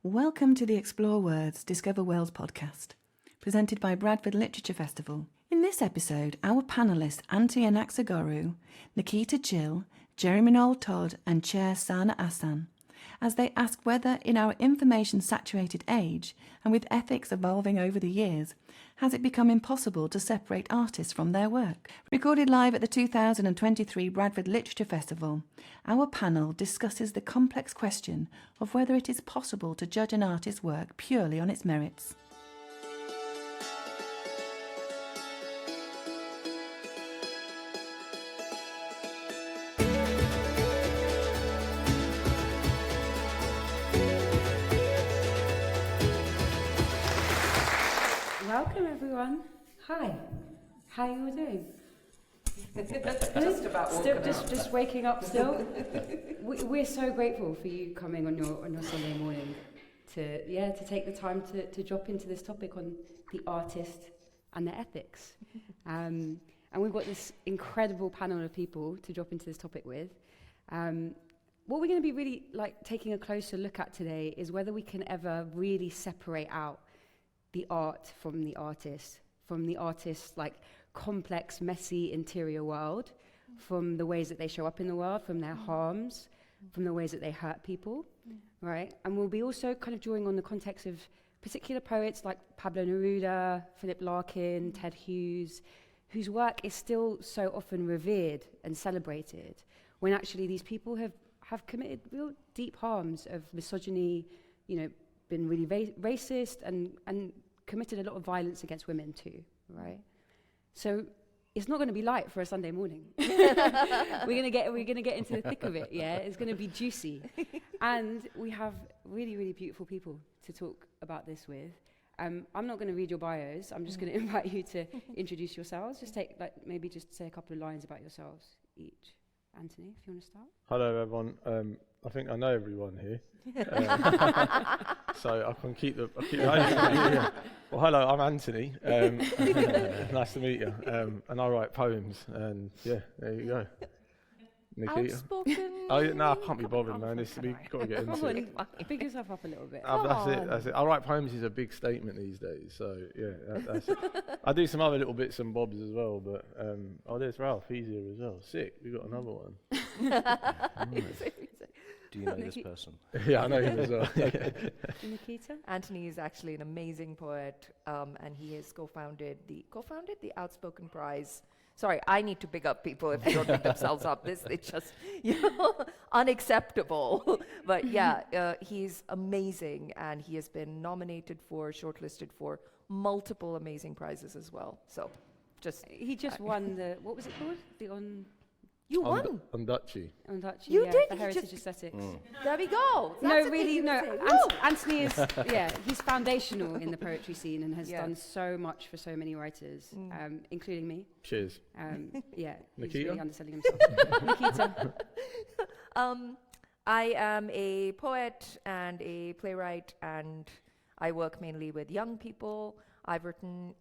Welcome to the Explore Words, Discover Worlds podcast, presented by Bradford Literature Festival. In this episode, our panellists Anthony Anaxagorou, Nikita Gill, Noel-Tod and Chair Sanah Ahsan, as they ask whether in our information-saturated age, and with ethics evolving over the years, has it become impossible to separate artists from their work? Recorded live at the 2023 Bradford Literature Festival, our panel discusses the complex question of whether it is possible to judge an artist's work purely on its merits. Welcome everyone. Hi. How are you all doing? Just about woken up. Just waking up still. We're so grateful for you coming on your Sunday morning to take the time to drop into this topic on the artist and their ethics. And we've got this incredible panel of people to drop into this topic with. What we're going to be really taking a closer look at today is whether we can ever really separate out the art from the artist's complex, messy interior world, from the ways that they show up in the world, from their harms, from the ways that they hurt people, right? And we'll be also kind of drawing on the context of particular poets like Pablo Neruda, Philip Larkin, Ted Hughes, whose work is still so often revered and celebrated, when actually these people have committed real deep harms of misogyny, been really racist and committed a lot of violence against women too, right? So it's not going to be light for a Sunday morning. We're gonna get into the thick of it. Yeah, it's going to be juicy, and we have really, really beautiful people to talk about this with. I'm not going to read your bios. I'm just going to invite you to introduce yourselves. Just maybe say a couple of lines about yourselves each. Anthony, if you want to start. Hello, everyone. I think I know everyone here, so I can keep the. Yeah. Well, hello, I'm Anthony. Nice to meet you. And I write poems. And yeah, there you go. Nikita. Outspoken. Oh yeah, no, I can't be bothered, man. We've got to get into it. Pick yourself up a little bit. That's it. I write poems is a big statement these days. So yeah, that's it. I do some other little bits and bobs as well, but there's Ralph. He's here as well. Sick. We've got another one. Do you know this person? Yeah, I know him as well. Nikita? Anthony is actually an amazing poet, and he has co-founded the Outspoken Prize. Sorry, I need to pick up people if they don't pick themselves up. It's just, unacceptable. But yeah, he's amazing, and he has been shortlisted for multiple amazing prizes as well. So, he just won what was it called? You won. Ondaatje. You did. The Heritage Aesthetics. There we go. Anthony is, he's foundational in the poetry scene and has done so much for so many writers, including me. Cheers. He's Nikita? really underselling himself. Nikita. I am a poet and a playwright, and I work mainly with young people. I've written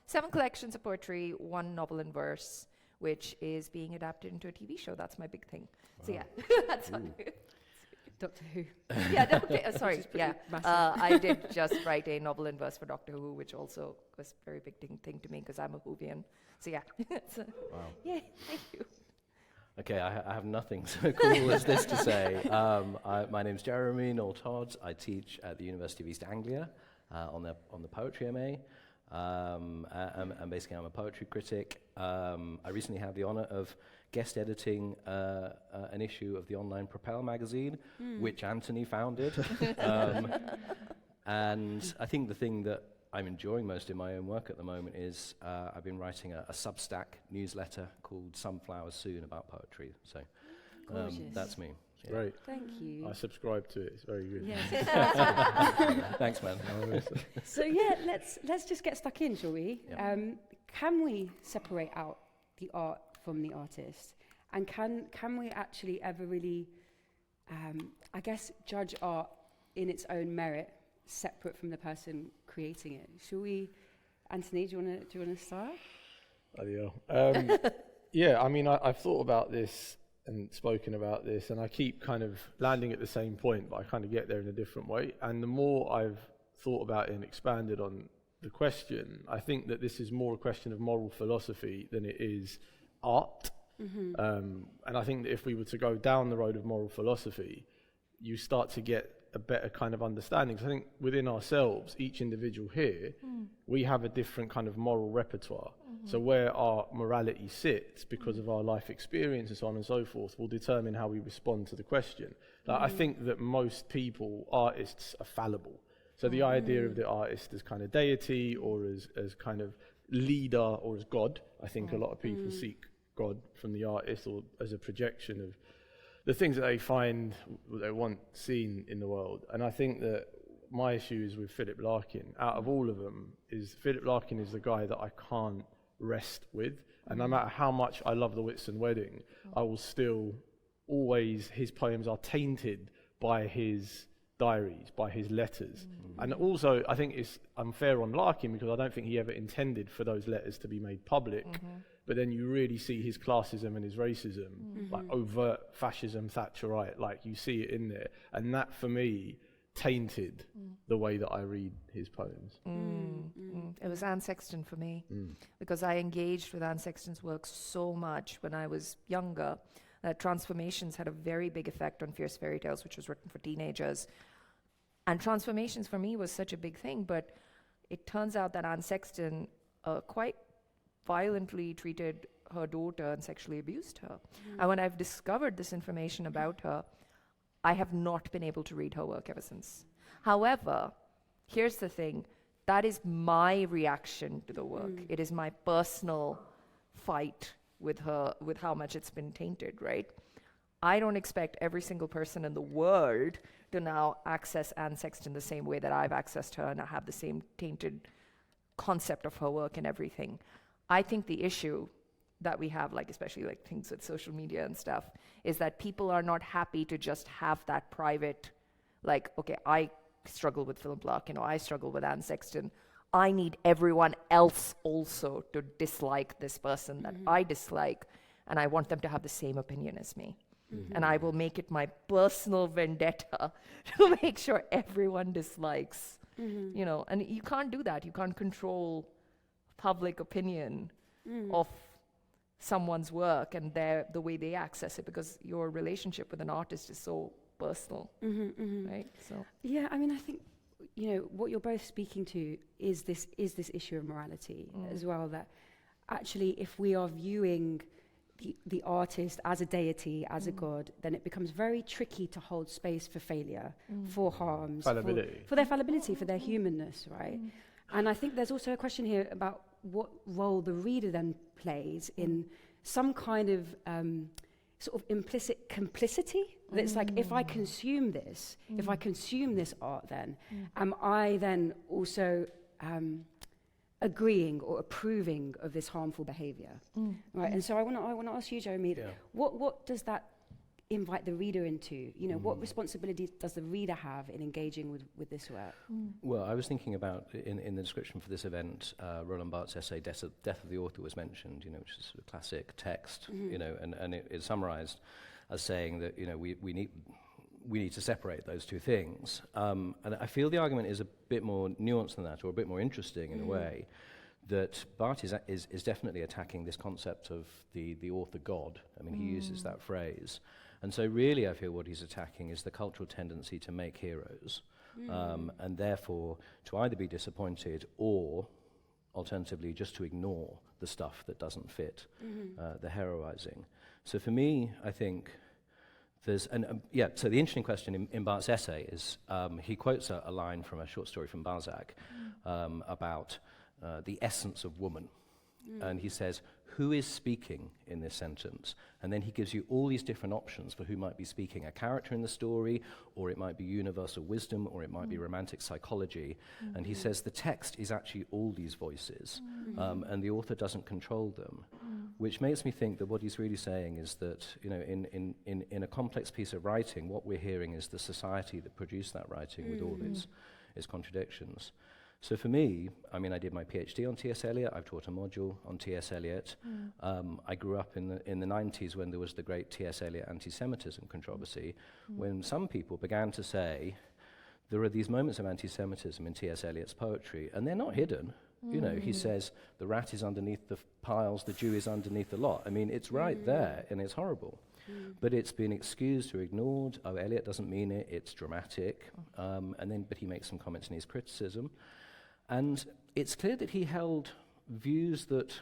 7 collections of poetry, 1 novel in verse, which is being adapted into a TV show. That's my big thing. Wow. So yeah, that's Doctor Who. Yeah, sorry. Yeah, I did just write a novel in verse for Doctor Who, which also was a very big thing to me because I'm a Whovian. So yeah. Wow. Yeah, thank you. Okay, I have nothing so cool as this to say. My name's Jeremy Noel-Tod. I teach at the University of East Anglia on the poetry MA. And basically I'm a poetry critic. I recently had the honor of guest editing an issue of the online Propel magazine, which Anthony founded. And I think the thing that I'm enjoying most in my own work at the moment is I've been writing a Substack newsletter called Sunflowers Soon about poetry. So that's me. Yeah. Great. Thank you. I subscribe to it. It's very good. Yes. Thanks, man. So yeah, let's just get stuck in, shall we? Yeah. Can we separate out the art from the artist? And can we actually ever really, judge art in its own merit, separate from the person creating it? Shall we, Anthony? Do you want to start? Yeah, I mean, I've thought about this and spoken about this, and I keep kind of landing at the same point, but I kind of get there in a different way. And the more I've thought about it and expanded on the question, I think that this is more a question of moral philosophy than it is art. And I think that if we were to go down the road of moral philosophy, you start to get a better kind of understanding. So I think within ourselves, each individual here, we have a different kind of moral repertoire. So where our morality sits, because of our life experience and so on and so forth, will determine how we respond to the question. Like, I think that most people, artists, are fallible. So the idea of the artist as kind of deity, or as kind of leader, or as God, I think a lot of people seek God from the artist, or as a projection of the things that they find, they want seen in the world. And I think that my issue is with Philip Larkin. Out of all of them, is Philip Larkin is the guy that I can't rest with. And no matter how much I love The Whitsun Wedding, I will still always, his poems are tainted by his diaries, by his letters. And also, I think it's unfair on Larkin, because I don't think he ever intended for those letters to be made public. But then you really see his classism and his racism, like overt fascism, Thatcherite, like you see it in there. And that, for me, tainted the way that I read his poems. It was Anne Sexton for me, because I engaged with Anne Sexton's work so much when I was younger that Transformations had a very big effect on Fierce Fairy Tales, which was written for teenagers. And Transformations for me was such a big thing, but it turns out that Anne Sexton quite violently treated her daughter and sexually abused her. And when I've discovered this information about her, I have not been able to read her work ever since. However, here's the thing, that is my reaction to the work. It is my personal fight with her, with how much it's been tainted, right? I don't expect every single person in the world to now access Anne Sexton the same way that I've accessed her and I have the same tainted concept of her work and everything. I think the issue that we have, like especially like things with social media and stuff, is that people are not happy to just have that private, like, okay, I struggle with Philip Larkin, or I struggle with Anne Sexton. I need everyone else also to dislike this person that I dislike, and I want them to have the same opinion as me. And I will make it my personal vendetta to make sure everyone dislikes, you know, and you can't do that. You can't control public opinion of someone's work and the way they access it, because your relationship with an artist is so personal, right? So yeah, I mean, I think, you know, what you're both speaking to is this issue of morality as well, that actually if we are viewing the artist as a deity, as a god, then it becomes very tricky to hold space for failure, for harms, for their fallibility, for their humanness, right? And I think there's also a question here about what role the reader then plays in some kind of sort of implicit complicity. That's like, if I consume this, if I consume this art, then am I then also agreeing or approving of this harmful behavior, right? And so I want to ask you, Jeremy, what does that invite the reader into? You know, what responsibilities does the reader have in engaging with this work? Well, I was thinking about, in the description for this event, Roland Barthes' essay, Death of the Author, was mentioned, you know, which is sort of classic text, you know, and it's summarized as saying that, you know, we need to separate those two things. And I feel the argument is a bit more nuanced than that, or a bit more interesting in a way, that Barthes is definitely attacking this concept of the author god. I mean, he uses that phrase. And so really I feel what he's attacking is the cultural tendency to make heroes, and therefore to either be disappointed or alternatively just to ignore the stuff that doesn't fit the heroizing. So for me, I think there's, so the interesting question in Barthes' essay is, he quotes a line from a short story from Balzac about the essence of woman. And he says, who is speaking in this sentence? And then he gives you all these different options for who might be speaking, a character in the story, or it might be universal wisdom, or it might be romantic psychology. And he says the text is actually all these voices, and the author doesn't control them, which makes me think that what he's really saying is that, you know, in a complex piece of writing, what we're hearing is the society that produced that writing with all its contradictions. So for me, I mean, I did my PhD on T.S. Eliot. I've taught a module on T.S. Eliot. I grew up in the 90s when there was the great T.S. Eliot anti-Semitism controversy, when some people began to say there are these moments of anti-Semitism in T.S. Eliot's poetry, and they're not hidden. You know, he says the rat is underneath the piles, the Jew is underneath the lot. I mean, it's right there, and it's horrible. But it's been excused or ignored. Oh, Eliot doesn't mean it. It's dramatic. But he makes some comments in his criticism. And it's clear that he held views that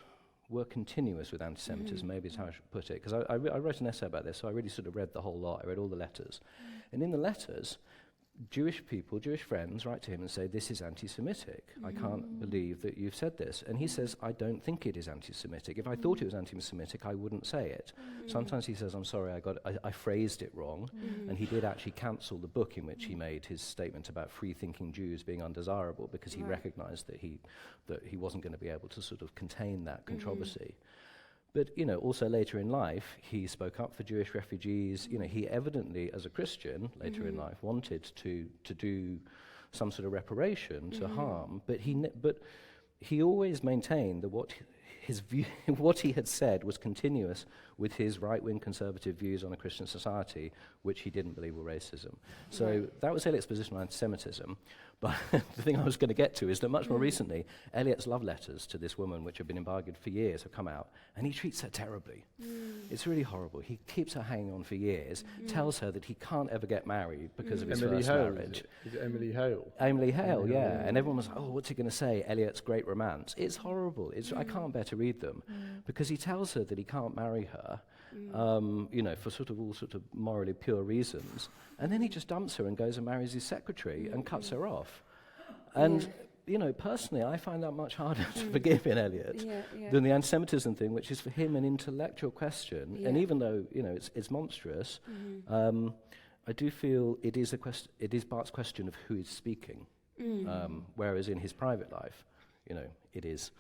were continuous with anti-Semitism, maybe is how I should put it. Because I wrote an essay about this, so I really sort of read the whole lot. I read all the letters. And in the letters, Jewish people, Jewish friends write to him and say, this is anti-Semitic. I can't believe that you've said this. And he says, I don't think it is anti-Semitic. If I thought it was anti-Semitic, I wouldn't say it. Sometimes he says, I'm sorry, I phrased it wrong. And he did actually cancel the book in which he made his statement about free-thinking Jews being undesirable because he recognized that he wasn't going to be able to sort of contain that controversy. But, you know, also later in life, he spoke up for Jewish refugees. You know, he evidently, as a Christian, later in life, wanted to do some sort of reparation to harm. But he always maintained that what he had said was continuous with his right-wing conservative views on a Christian society, which he didn't believe were racism. So that was Eliot's position on anti-Semitism. But the thing I was going to get to is that much more recently, Eliot's love letters to this woman, which have been embargoed for years, have come out, and he treats her terribly. It's really horrible. He keeps her hanging on for years, tells her that he can't ever get married because of his first marriage. Is it Emily Hale? Emily Hale, yeah. And everyone was like, oh, what's he going to say? Eliot's great romance. It's horrible. I can't bear to read them because he tells her that he can't marry her, you know, for sort of all sort of morally pure reasons. And then he just dumps her and goes and marries his secretary and cuts her off. And, you know, personally, I find that much harder to forgive in Eliot than the anti-Semitism thing, which is for him an intellectual question. And even though, you know, it's monstrous, I do feel it is Barth's question of who is speaking. Whereas in his private life, you know, it is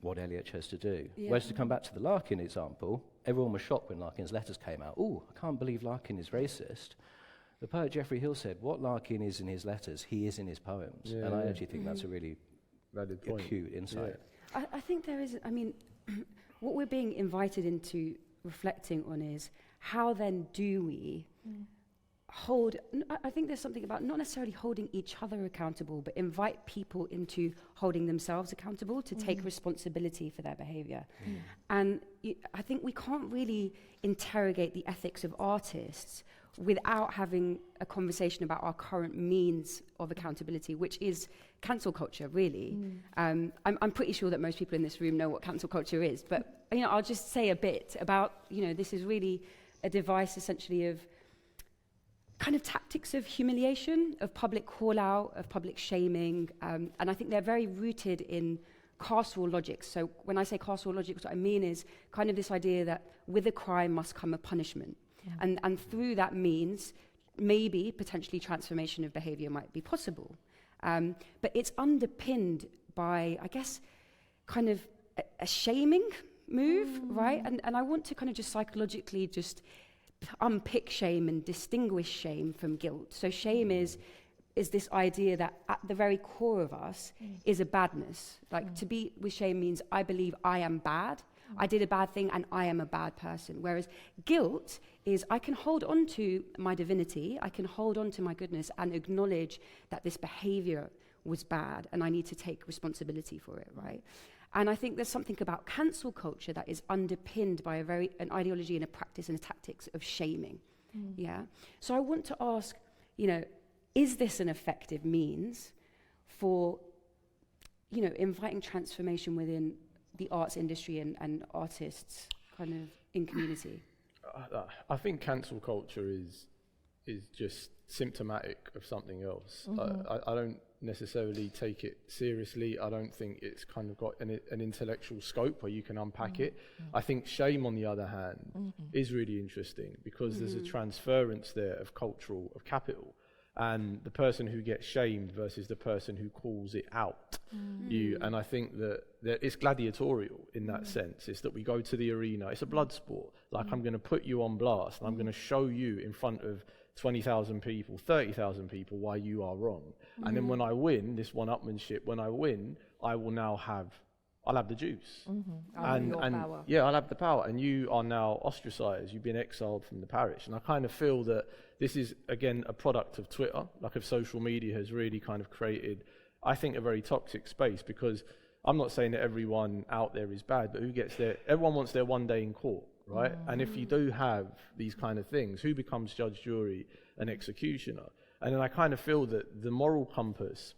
what Eliot chose to do. Whereas to come back to the Larkin example, everyone was shocked when Larkin's letters came out. Oh, I can't believe Larkin is racist. The poet Geoffrey Hill said, what Larkin is in his letters, he is in his poems. And I actually think that's a really acute insight. I think there is, I mean, what we're being invited into reflecting on is how then do we hold, I think there's something about not necessarily holding each other accountable, but invite people into holding themselves accountable to take responsibility for their behavior. And I think we can't really interrogate the ethics of artists without having a conversation about our current means of accountability, which is cancel culture, really. I'm pretty sure that most people in this room know what cancel culture is, but you know, I'll just say a bit about, you know, this is really a device essentially of kind of tactics of humiliation, of public call-out, of public shaming, and I think they're very rooted in carceral logics. So when I say carceral logics, what I mean is kind of this idea that with a crime must come a punishment. And through that means, maybe, potentially transformation of behavior might be possible. But it's underpinned by, I guess, kind of a shaming move, right? And I want to kind of just psychologically just unpick shame and distinguish shame from guilt. So shame is this idea that at the very core of us is a badness. Like to be with shame means I believe I am bad, I did a bad thing and I am a bad person. Whereas guilt is I can hold on to my divinity, I can hold on to my goodness and acknowledge that this behavior was bad and I need to take responsibility for it, right? And I think there's something about cancel culture that is underpinned by an ideology and a practice and a tactics of shaming. Yeah. So I want to ask, you know, is this an effective means for, you know, inviting transformation within the arts industry and artists kind of in community? I think cancel culture is just symptomatic of something else. I don't necessarily take it seriously. I don't think it's kind of got an intellectual scope where you can unpack it. I think shame, on the other hand, is really interesting because there's a transference there of capital. And the person who gets shamed versus the person who calls it out. And I think that it's gladiatorial in that sense. It's that we go to the arena. It's a blood sport. Like I'm going to put you on blast and I'm going to show you in front of 20,000 people, 30,000 people why you are wrong. And then when I win, this one-upmanship, when I win, I'll have the juice. And power. Yeah, I'll have the power. And you are now ostracized. You've been exiled from the parish. And I kind of feel that this is, again, a product of Twitter. Like if social media has really kind of created, I think, a very toxic space, because I'm not saying that everyone out there is bad, but who gets there? Everyone wants their one day in court, right? And if you do have these kind of things, who becomes judge, jury, and executioner? And then I kind of feel that the moral compass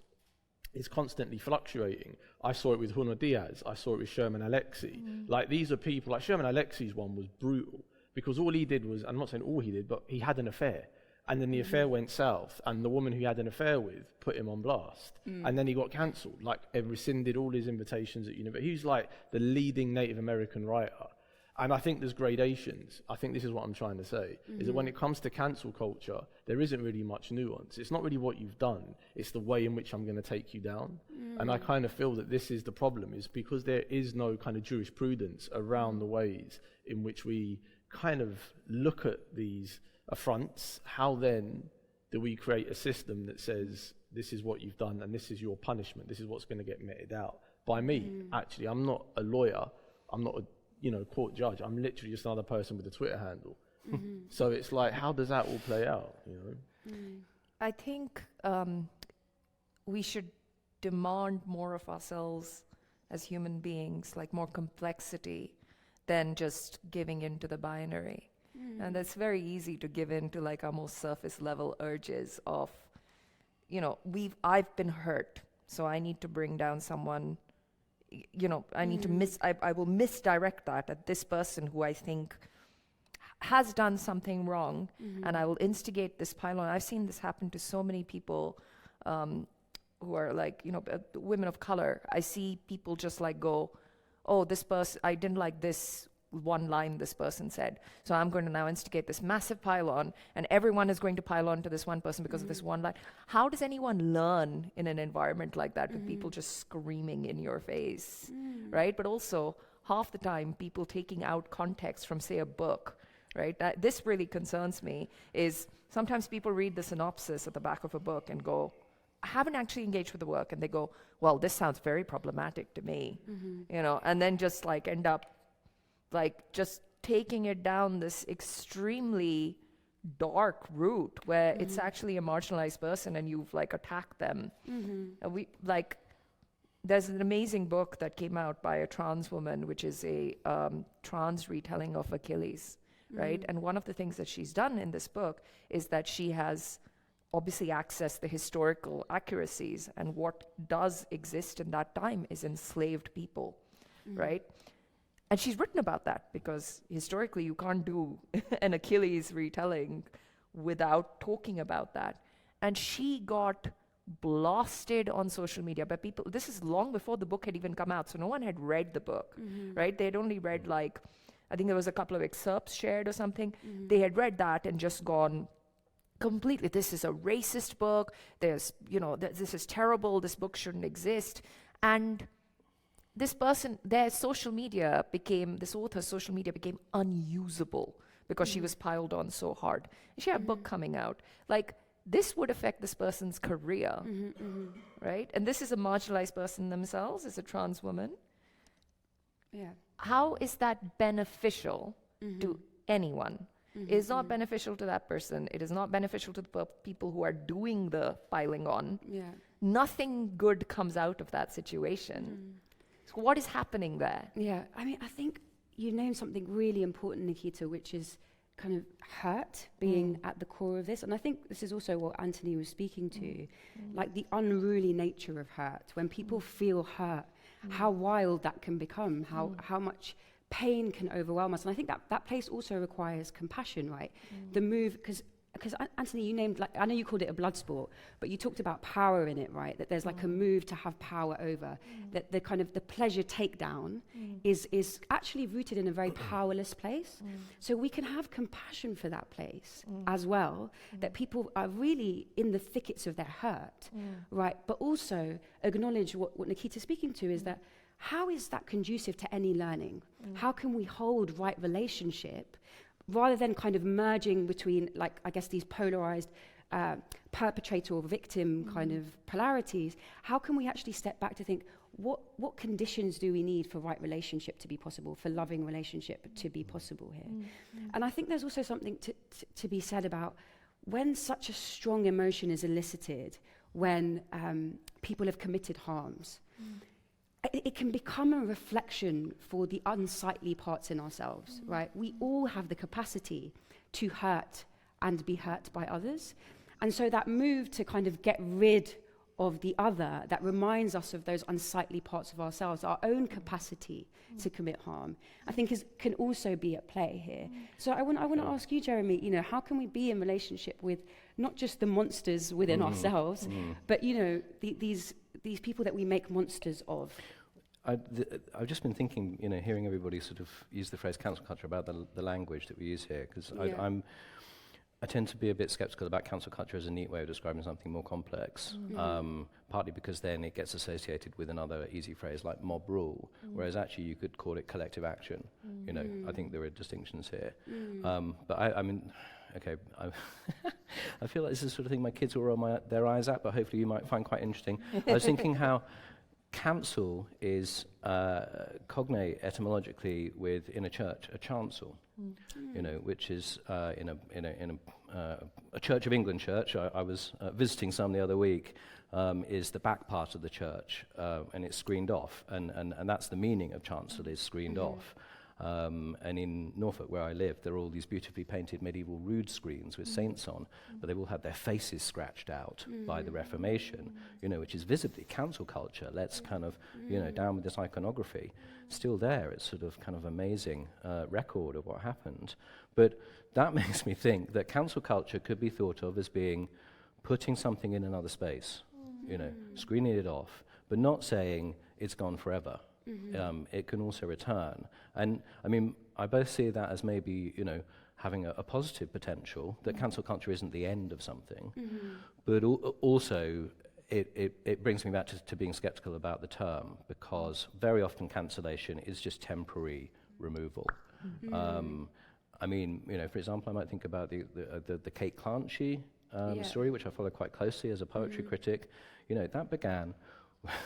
is constantly fluctuating. I saw it with Juno Diaz. I saw it with Sherman Alexie. Like, these are people, like Sherman Alexie's one was brutal, because all he did was, I'm not saying all he did, but he had an affair. And then the affair went south, and the woman who he had an affair with put him on blast. And then he got cancelled, like, and rescinded all his invitations at university. He was like the leading Native American writer. And I think there's gradations. I think this is what I'm trying to say, is that when it comes to cancel culture, there isn't really much nuance. It's not really what you've done, it's the way in which I'm going to take you down. And I kind of feel that this is the problem, is because there is no kind of jurisprudence around the ways in which we kind of look at these affronts. How then do we create a system that says, this is what you've done and this is your punishment, this is what's going to get meted out by me? Actually, I'm not a lawyer, I'm not a court judge, I'm literally just another person with a Twitter handle. So it's like, how does that all play out, I think we should demand more of ourselves as human beings, like more complexity than just giving into the binary. And it's very easy to give in to like our most surface level urges of, I've been hurt, so I need to bring down someone, I need to I will misdirect that at this person who I think has done something wrong, and I will instigate this pylon. I've seen this happen to so many people who are like, women of color. I see people just like go, oh, this person, I didn't like this one line this person said, so I'm going to now instigate this massive pylon, and everyone is going to pile on to this one person because of this one line. How does anyone learn in an environment like that with people just screaming in your face, right? But also, half the time, people taking out context from, say, a book, right? This really concerns me, is sometimes people read the synopsis at the back of a book and go, I haven't actually engaged with the work, and they go, well, this sounds very problematic to me, and then just like end up like just taking it down this extremely dark route where it's actually a marginalized person and you've like attacked them. And there's an amazing book that came out by a trans woman, which is a trans retelling of Achilles, right? And one of the things that she's done in this book is that she has obviously accessed the historical accuracies, and what does exist in that time is enslaved people, right? And she's written about that because historically you can't do an Achilles retelling without talking about that. And she got blasted on social media by people. This is long before the book had even come out, so no one had read the book, right? They had only read I think there was a couple of excerpts shared or something. They had read that and just gone completely, this is a racist book, this is terrible, this book shouldn't exist. And this person, this author's social media became unusable because she was piled on so hard. She had a book coming out. Like, this would affect this person's career, right? And this is a marginalized person themselves, as a trans woman. Yeah. How is that beneficial to anyone? It is not beneficial to that person. It is not beneficial to the people who are doing the piling on. Yeah. Nothing good comes out of that situation. So what is happening there? Yeah, I mean, I think you named something really important, Nikita, which is kind of hurt being at the core of this. And I think this is also what Anthony was speaking to, like the unruly nature of hurt. When people feel hurt, how wild that can become, how much pain can overwhelm us. And I think that place also requires compassion, right? The move, because Anthony, you named, I know you called it a blood sport, but you talked about power in it, right? That there's like a move to have power over, that the kind of the pleasure takedown is actually rooted in a very powerless place. So we can have compassion for that place as well, that people are really in the thickets of their hurt, right? But also acknowledge what Nikita's speaking to is that how is that conducive to any learning? How can we hold right relationship rather than kind of merging between, like, I guess, these polarized perpetrator or victim kind of polarities, how can we actually step back to think, what conditions do we need for right relationship to be possible, for loving relationship to be possible here? And I think there's also something to be said about when such a strong emotion is elicited, when people have committed harms, it can become a reflection for the unsightly parts in ourselves, right? We all have the capacity to hurt and be hurt by others. And so that move to kind of get rid of the other, that reminds us of those unsightly parts of ourselves, our own capacity to commit harm, I think can also be at play here. So I want to ask you, Jeremy, you know, how can we be in relationship with not just the monsters within ourselves, but, you know, these people that we make monsters of? I've just been thinking, you know, hearing everybody sort of use the phrase cancel culture about the language that we use here, because I tend to be a bit skeptical about cancel culture as a neat way of describing something more complex, partly because then it gets associated with another easy phrase like mob rule, whereas actually you could call it collective action. You know, I think there are distinctions here. But I mean, okay, I feel like this is the sort of thing my kids will roll their eyes at, but hopefully you might find quite interesting. I was thinking how cancel is cognate etymologically with, in a church, a chancel, you know, which is in a Church of England church. I was visiting some the other week. Is the back part of the church, and it's screened off, and that's the meaning of chancel, is screened off. And in Norfolk, where I live, there are all these beautifully painted medieval rood screens with saints on, but they've all had their faces scratched out by the Reformation, you know, which is visibly cancel culture. Let's kind of, you know, down with this iconography. Still there, it's sort of kind of amazing record of what happened. But that makes me think that cancel culture could be thought of as being putting something in another space, you know, screening it off, but not saying it's gone forever. It can also return. And I mean, I both see that as maybe, you know, having a positive potential, that cancel culture isn't the end of something, but also it brings me back to being skeptical about the term, because very often cancellation is just temporary removal. I mean, you know, for example, I might think about the Kate Clanchy story, which I follow quite closely as a poetry critic. You know, that began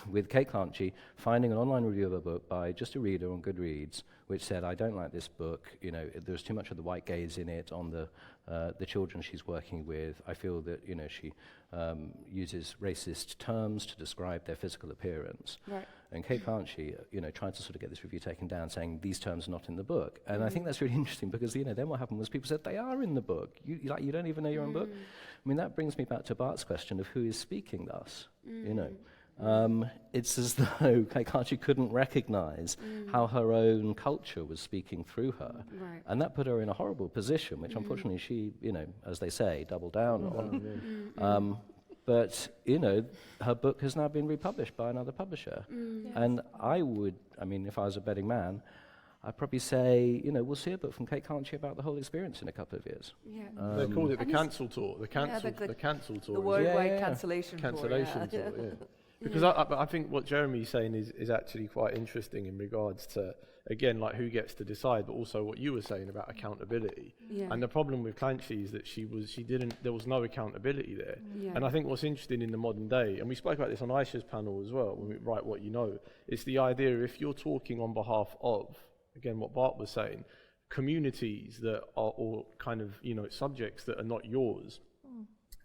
with Kate Clanchy finding an online review of a book by just a reader on Goodreads, which said, I don't like this book, you know, there's too much of the white gaze in it on the children she's working with. I feel that, you know, she uses racist terms to describe their physical appearance. Right. And Kate Clanchy, you know, tried to sort of get this review taken down, saying these terms are not in the book. And I think that's really interesting, because, you know, then what happened was people said they are in the book. You don't even know your own book. I mean, that brings me back to Bart's question of who is speaking thus, you know. It's as though Kate Clanchy couldn't recognize how her own culture was speaking through her. Right. And that put her in a horrible position, which unfortunately she, you know, as they say, doubled down on. But, you know, her book has now been republished by another publisher. And I mean, if I was a betting man, I'd probably say, you know, we'll see a book from Kate Clanchy about the whole experience in a couple of years. They called it the cancel tour. The cancel tour. The worldwide cancellation tour. Cancellation tour, yeah. Because I think what Jeremy's saying is actually quite interesting in regards to, again, like who gets to decide, but also what you were saying about accountability. And the problem with Clanchy is that there was no accountability there. And I think what's interesting in the modern day, and we spoke about this on Aisha's panel as well, when we write what you know, it's the idea if you're talking on behalf of, again, what Bart was saying, communities that are all kind of, you know, subjects that are not yours,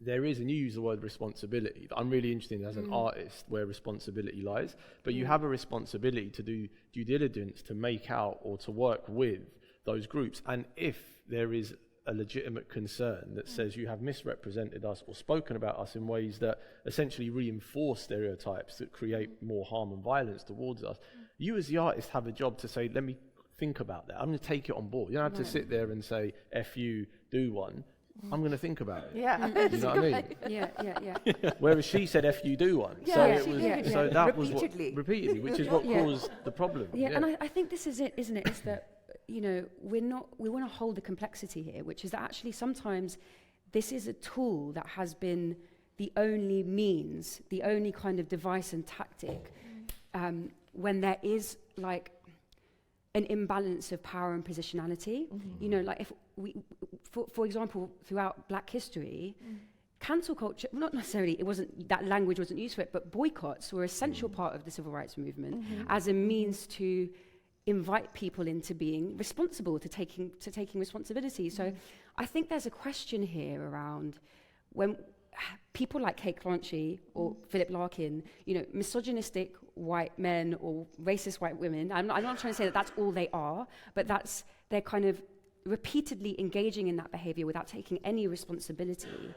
there is, and you use the word responsibility. I'm really interested as an artist where responsibility lies, but you have a responsibility to do due diligence to make out or to work with those groups. And if there is a legitimate concern that says you have misrepresented us or spoken about us in ways that essentially reinforce stereotypes that create more harm and violence towards us, you as the artist have a job to say, let me think about that. I'm going to take it on board. You don't have to sit there and say, F you, do one. I'm going to think about it. Yeah. You know what I mean? Yeah. Whereas she said, F you, do one. Yeah, so it was, so that was what, repeatedly, which is what caused the problem. Yeah, and I think this is it, isn't it? It's that, you know, we want to hold the complexity here, which is that actually sometimes this is a tool that has been the only means, the only kind of device and tactic, when there is like an imbalance of power and positionality. You know, like if we, for example, throughout Black history, cancel culture, well, not necessarily, it wasn't, that language wasn't used for it, but boycotts were an essential part of the civil rights movement as a means to invite people into being responsible, to taking responsibility. So I think there's a question here around when people like Kate Clanchy or Philip Larkin, you know, misogynistic white men or racist white women, I'm not trying to say that that's all they are, but they're kind of repeatedly engaging in that behavior without taking any responsibility.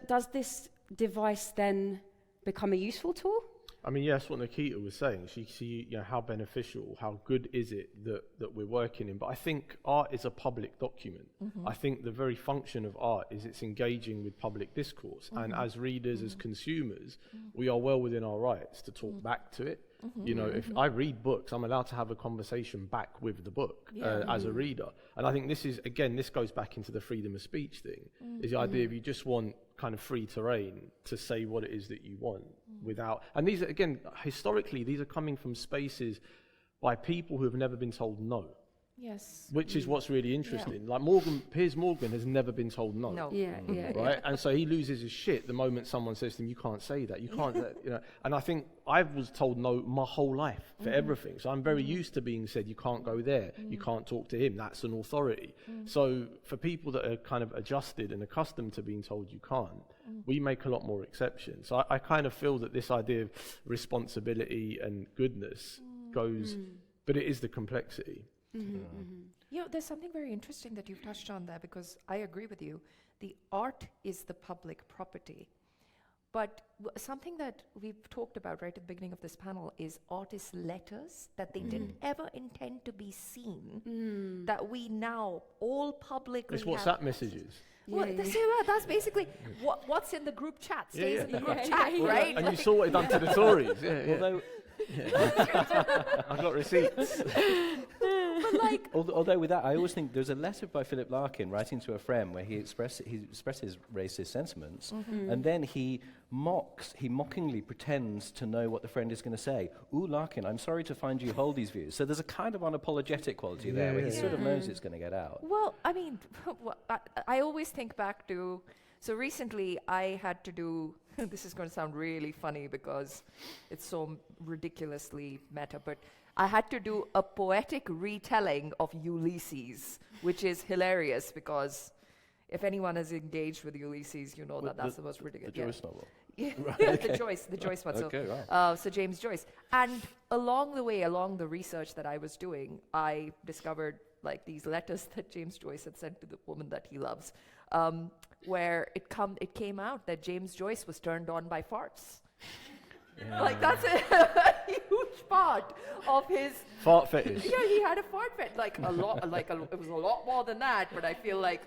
Does this device then become a useful tool? I mean, yes, what Nikita was saying. She you know, how beneficial, how good is it that we're working in? But I think art is a public document. I think the very function of art is it's engaging with public discourse. And as readers, as consumers, we are well within our rights to talk back to it. You know, if I read books, I'm allowed to have a conversation back with the book as a reader. And I think this is, again, this goes back into the freedom of speech thing, is the idea of you just want kind of free terrain to say what it is that you want without, and these are, again, historically, these are coming from spaces by people who have never been told no. Yes. Which is what's really interesting. Yeah. Like Piers Morgan has never been told no. No. Right? And so he loses his shit the moment someone says to him, you can't say that. You can't, you know. And I think I was told no my whole life for everything. So I'm very used to being said, you can't go there. You can't talk to him. That's an authority. So for people that are kind of adjusted and accustomed to being told you can't, we make a lot more exceptions. So I kind of feel that this idea of responsibility and goodness goes, but it is the complexity. You know, there's something very interesting that you've touched on there, because I agree with you. The art is the public property. But something that we've talked about right at the beginning of this panel is artists' letters that they didn't ever intend to be seen, that we now all publicly It's WhatsApp messages. Well, that's basically what's in the group chat stays in the group chat, Well, right? and you saw what it done to the Tories. Although, I got receipts. But like, although with that, I always think there's a letter by Philip Larkin writing to a friend where he expresses racist sentiments, and then he mockingly pretends to know what the friend is going to say. Ooh, Larkin, I'm sorry to find you hold these views. So there's a kind of unapologetic quality there where he sort of knows it's going to get out. well, I mean, I always think back to, so recently I had to do, this is going to sound really funny because it's so ridiculously meta, but I had to do a poetic retelling of Ulysses, which is hilarious because if anyone is engaged with Ulysses, you know that's the most ridiculous. The Joyce novel. Yeah. Right, the Joyce one. Okay, So James Joyce. And along the way, along the research that I was doing, I discovered like these letters that James Joyce had sent to the woman that he loves, where it came out that James Joyce was turned on by farts. Like that's a huge part of his Fart fetish. Yeah, he had a fart fetish, like a lot, it was a lot more than that. But I feel like,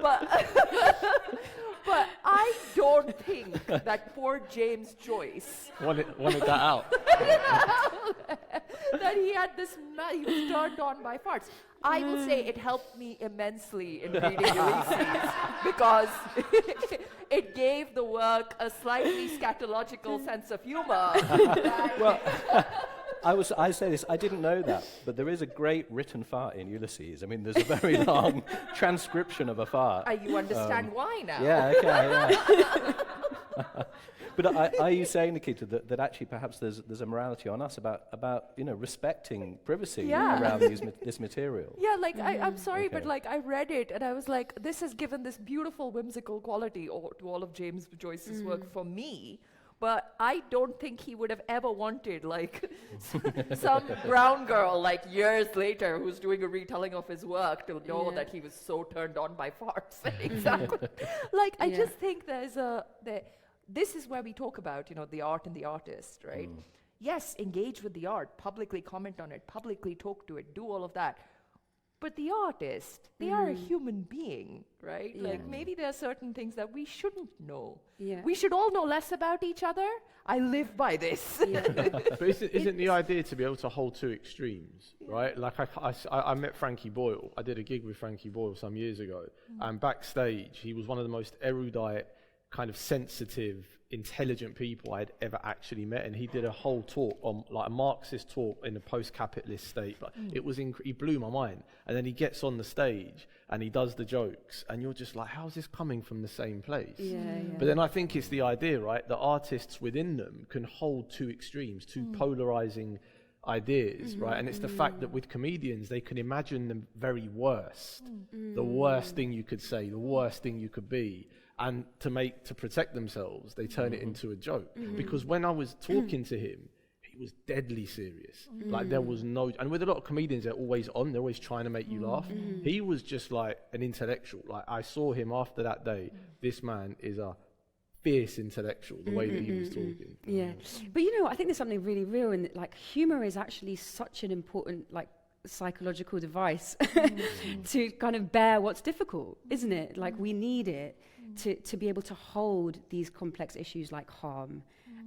but I don't think that poor James Joyce wanted that out. that he had this, he was turned on by farts. I will say it helped me immensely in reading Ulysses because it gave the work a slightly scatological sense of humor. Well, I say this, I didn't know that, but there is a great written fart in Ulysses. I mean, there's a very long transcription of a fart. You understand why now? Yeah, okay, yeah. But are you saying, Nikita, that actually perhaps there's a morality on us about respecting privacy around this material? Yeah, like I'm sorry, Okay. but like I read it and I was like, this has given this beautiful whimsical quality to all of James Joyce's work for me. But I don't think he would have ever wanted like some brown girl like years later who's doing a retelling of his work to know that he was so turned on by farts. Exactly. Like I just think this is where we talk about, the art and the artist, right? Yes, engage with the art, publicly comment on it, publicly talk to it, do all of that. But the artist, they are a human being, right? Yeah. Like maybe there are certain things that we shouldn't know. Yeah. We should all know less about each other. I live by this. But isn't the idea to be able to hold two extremes, right? Like I met Frankie Boyle. I did a gig with Frankie Boyle some years ago, and backstage he was one of the most erudite, kind of sensitive, intelligent people I'd ever actually met. And he did a whole talk on like a Marxist talk in a post-capitalist state. But it was he blew my mind. And then he gets on the stage and he does the jokes, and you're just like, how's this coming from the same place? But then I think it's the idea, right, that artists within them can hold two extremes, two polarizing ideas, right? And it's the fact that with comedians, they can imagine the very worst, the worst thing you could say, the worst thing you could be, and to protect themselves, they turn it into a joke. Because when I was talking to him, he was deadly serious. Like there was no, and with a lot of comedians, they're always on, they're always trying to make you laugh. He was just like an intellectual. Like I saw him after that day, this man is a fierce intellectual, the way that he was talking. Yeah. But you know, I think there's something really real in that, like, humor is actually such an important, like, psychological device to kind of bear what's difficult, isn't it? Like, we need it to be able to hold these complex issues like harm.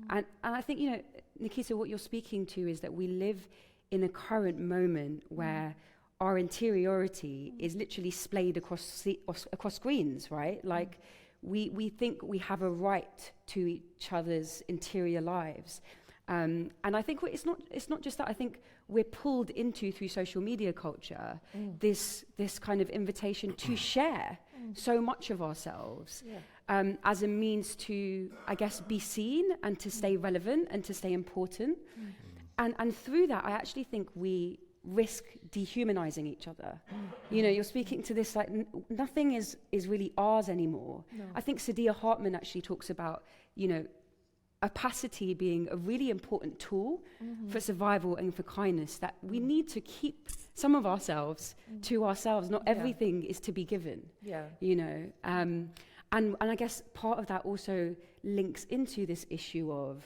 And I think, you know, Nikita, what you're speaking to is that we live in a current moment where our interiority is literally splayed across screens, right? Like, we think we have a right to each other's interior lives. And I think it's not just that. I think we're pulled into, through social media culture, this kind of invitation to share so much of ourselves as a means to, I guess, be seen and to stay relevant and to stay important. And through that, I actually think we risk dehumanizing each other. You know, you're speaking to this like nothing is really ours anymore. I think Saidiya Hartman actually talks about, you know, opacity being a really important tool for survival and for kindness, that we need to keep some of ourselves to ourselves. Not everything is to be given, you know. And I guess part of that also links into this issue of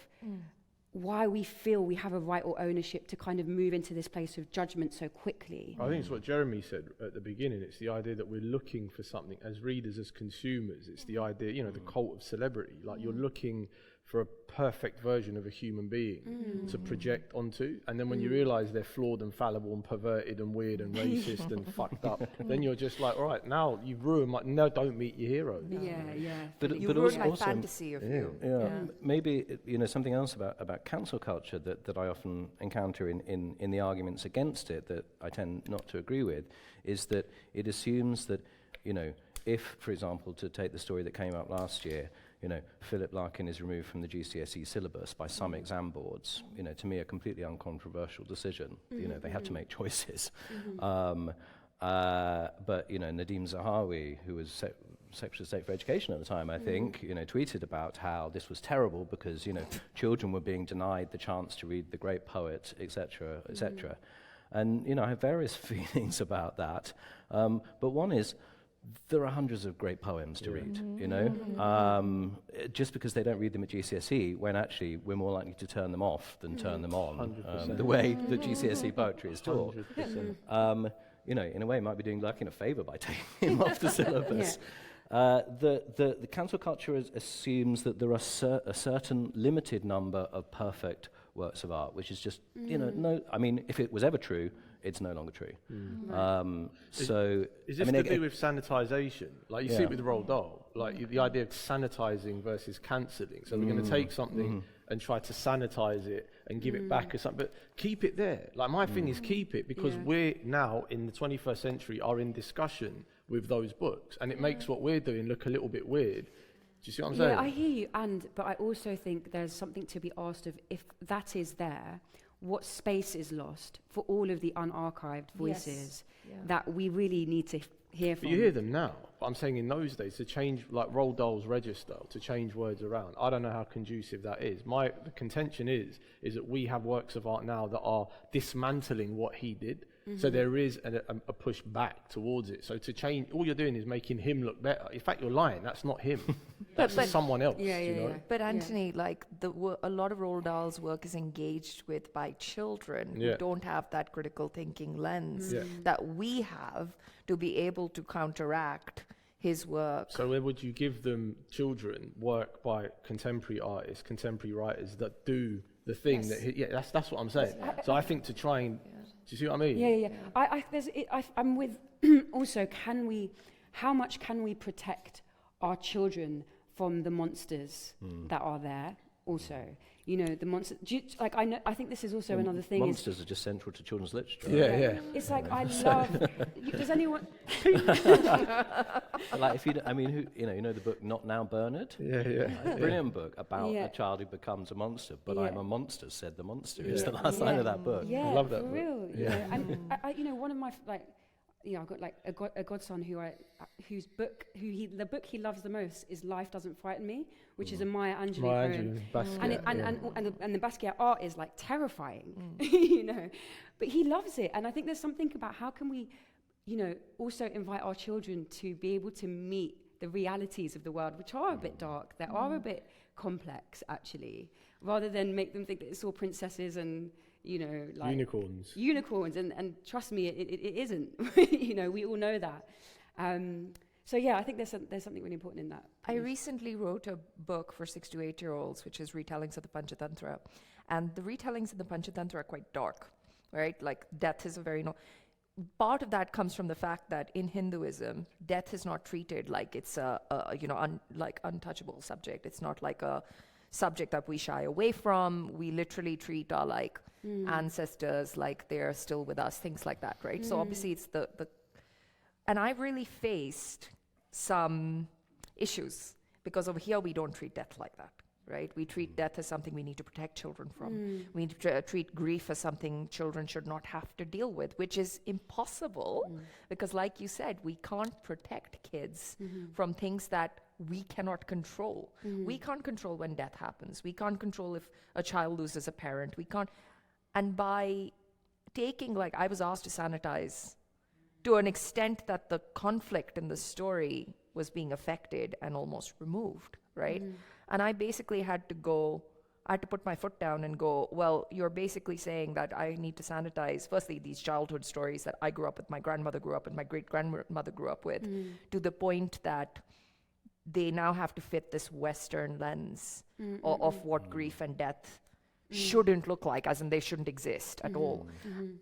why we feel we have a right or ownership to kind of move into this place of judgment so quickly. I think it's what Jeremy said at the beginning. It's the idea that we're looking for something as readers, as consumers. It's the idea, you know, the cult of celebrity. Like you're looking for a perfect version of a human being to project onto, and then when you realise they're flawed and fallible and perverted and weird and racist and fucked up, then you're just like, all right, now you've ruined my, no, don't meet your hero. But you but ruined my also fantasy of you. Maybe, you know, something else about cancel culture that I often encounter in the arguments against it that I tend not to agree with is that it assumes that, you know, if, for example, to take the story that came up last year, you know, Philip Larkin is removed from the GCSE syllabus by some exam boards. You know, to me, a completely uncontroversial decision. You know, they had to make choices. But, you know, Nadeem Zahawi, who was Secretary of State for Education at the time, I think, you know, tweeted about how this was terrible because, you know, children were being denied the chance to read the great poet, etc., etc. And, you know, I have various feelings about that. But one is, there are hundreds of great poems to read, you know, just because they don't read them at GCSE, when actually we're more likely to turn them off than turn them on, the way the GCSE poetry is taught. You know, in a way, it might be doing Larkin a favour by taking him off the syllabus. The cancel culture assumes that there are a certain limited number of perfect works of art, which is just, you know, no, I mean, if it was ever true, it's no longer true. So is this to do with sanitization? Like you see it with Roald Dahl, like the idea of sanitizing versus cancelling. So we're going to take something and try to sanitize it and give it back as something, but keep it there. Like my thing is keep it, because we're now in the 21st century are in discussion with those books, and it makes what we're doing look a little bit weird. Do you see what I'm saying? Yeah, I hear you, but I also think there's something to be asked of, if that is there, what space is lost for all of the unarchived voices that we really need to hear from. But you hear them now. But I'm saying in those days, to change, like Roald Dahl's register, to change words around, I don't know how conducive that is. The contention is that we have works of art now that are dismantling what he did. So there is a push back towards it. So to change, all you're doing is making him look better. In fact, you're lying. That's not him. That's someone else. You know? But Anthony, like a lot of Roald Dahl's work is engaged with by children who don't have that critical thinking lens that we have to be able to counteract his work. So where would you give them, children, work by contemporary artists, contemporary writers that do the thing that that's what I'm saying. So I think to try and do you see what I mean? I'm with also, how much can we protect our children from the monsters that are there. Also, you know, the monster. I think this is also another thing. Monsters are just central to children's literature. Yeah. It's like I love. Does anyone? Like if you, I mean, who, you know the book Not Now Bernard. Yeah. A brilliant book about a child who becomes a monster. But I'm a monster, said the monster. Is the last line of that book. Yeah, I love that for book. real. Yeah. You know, and I, you know, one of my I've got like a godson the book he loves the most is Life Doesn't Frighten Me, which is a Maya Angelou poem. And the Basquiat art is like terrifying, you know, but he loves it. And I think there's something about how can we, you know, also invite our children to be able to meet the realities of the world, which are a bit dark, that are a bit complex actually, rather than make them think that it's all princesses and, you know, like unicorns, and trust me, it isn't. You know, we all know that. So yeah, I think there's something really important in that. I recently wrote a book for 6 to 8 year olds, which is retellings of the Panchatantra, and the retellings of the Panchatantra are quite dark, right? Like death is a very part of that comes from the fact that in Hinduism, death is not treated like it's a like untouchable subject. It's not like a subject that we shy away from. We literally treat our ancestors like they're still with us, things like that, right? So obviously it's the and I've really faced some issues because over here we don't treat death like that, right? We treat death as something we need to protect children from. We need to treat grief as something children should not have to deal with, which is impossible because, like you said, we can't protect kids from things that we cannot control. We can't control when death happens. We can't control if a child loses a parent. We can't. And by taking, like, I was asked to sanitize to an extent that the conflict in the story was being affected and almost removed, right? And I basically had to put my foot down and go, well, you're basically saying that I need to sanitize, firstly, these childhood stories that I grew up with, my grandmother grew up with, my great-grandmother grew up with, to the point that they now have to fit this Western lens of what grief and death shouldn't look like, as in they shouldn't exist at all.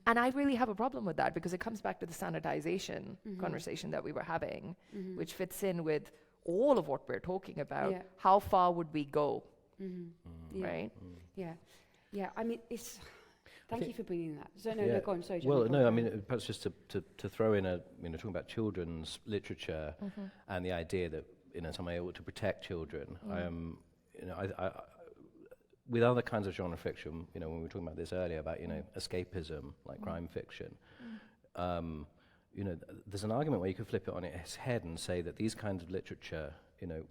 And I really have a problem with that because it comes back to the sanitization conversation that we were having, which fits in with all of what we're talking about. Yeah. How far would we go? Right? Yeah. I mean, it's. Thank you for bringing that. So no, go on. Sorry. Well, Jeremy, no, I mean, perhaps just to throw in talking about children's literature and the idea that some way ought to protect children. I with other kinds of genre fiction, when we were talking about this earlier about escapism, like crime fiction. There's an argument where you could flip it on its head and say that these kinds of literature,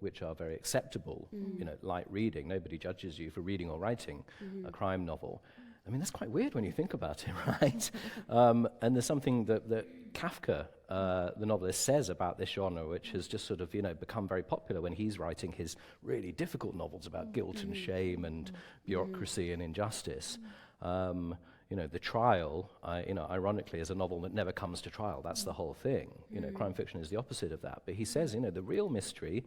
which are very acceptable, light reading, nobody judges you for reading or writing a crime novel. I mean, that's quite weird when you think about it, right? And there's something that Kafka, the novelist, says about this genre, which has just sort of, become very popular when he's writing his really difficult novels about guilt and shame and bureaucracy and injustice. The trial, ironically, is a novel that never comes to trial. That's the whole thing. Crime fiction is the opposite of that. But he says, the real mystery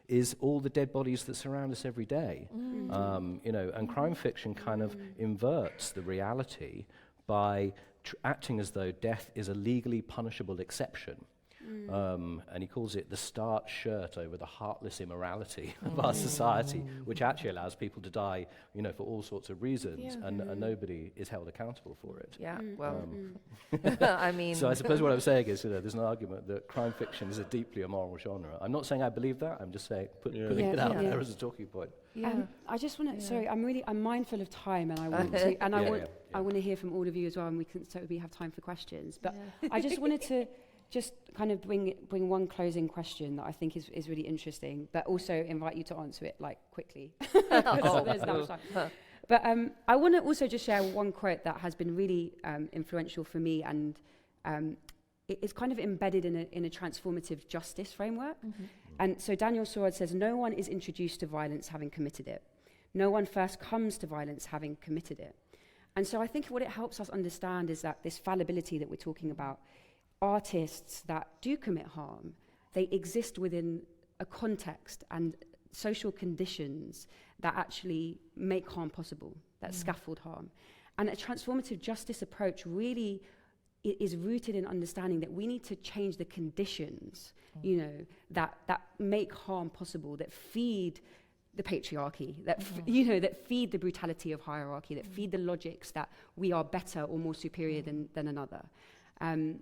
is all the dead bodies that surround us every day. And crime fiction kind of inverts the reality by acting as though death is a legally punishable exception. And he calls it the starched shirt over the heartless immorality of our society, which actually allows people to die, for all sorts of reasons, and nobody is held accountable for it. Yeah, well, I mean... So I suppose what I'm saying is, there's an argument that crime fiction is a deeply immoral genre. I'm not saying I believe that, I'm just saying, putting it out there as a talking point. I just want to, sorry, I'm mindful of time, and I want to, and I want to hear from all of you as well, and we can certainly have time for questions. But I just wanted to just kind of bring one closing question that I think is really interesting, but also invite you to answer it quickly. There's no time. But I want to also just share one quote that has been really influential for me, and it's kind of embedded in a transformative justice framework. And so Daniel Sorod says, "No one is introduced to violence having committed it. No one first comes to violence having committed it." And so I think what it helps us understand is that this fallibility that we're talking about, artists that do commit harm, they exist within a context and social conditions that actually make harm possible, that scaffold harm. And a transformative justice approach really it is rooted in understanding that we need to change the conditions, that make harm possible, that feed the patriarchy, that that feed the brutality of hierarchy, that feed the logics that we are better or more superior than another. And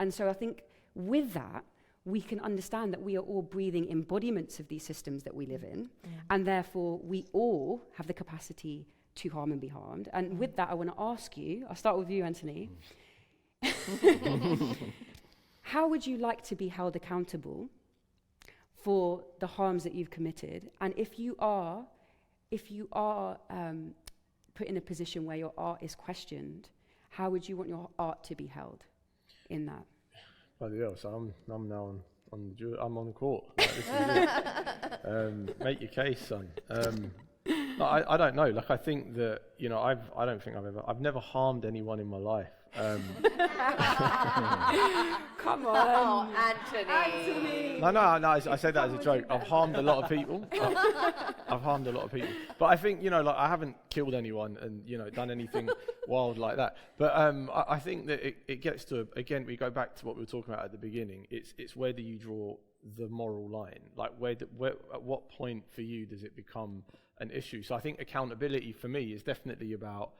so I think with that, we can understand that we are all breathing embodiments of these systems that we live in, and therefore we all have the capacity to harm and be harmed. And with that, I want to ask you, I'll start with you, Anthony. How would you like to be held accountable for the harms that you've committed? And if you are put in a position where your art is questioned, how would you want your art to be held in that? Bloody hell, so I'm now I'm on the court. Like, this is it. Make your case, son. I don't know. Like, I think that, I've never harmed anyone in my life. Come on, Anthony. No, I said that as a joke. I've harmed a lot of people. I've harmed a lot of people. But I think, I haven't killed anyone and, done anything wild like that. But I think that it gets to, again, we go back to what we were talking about at the beginning. It's where do you draw the moral line? Like, where at what point for you does it become an issue? So I think accountability for me is definitely about,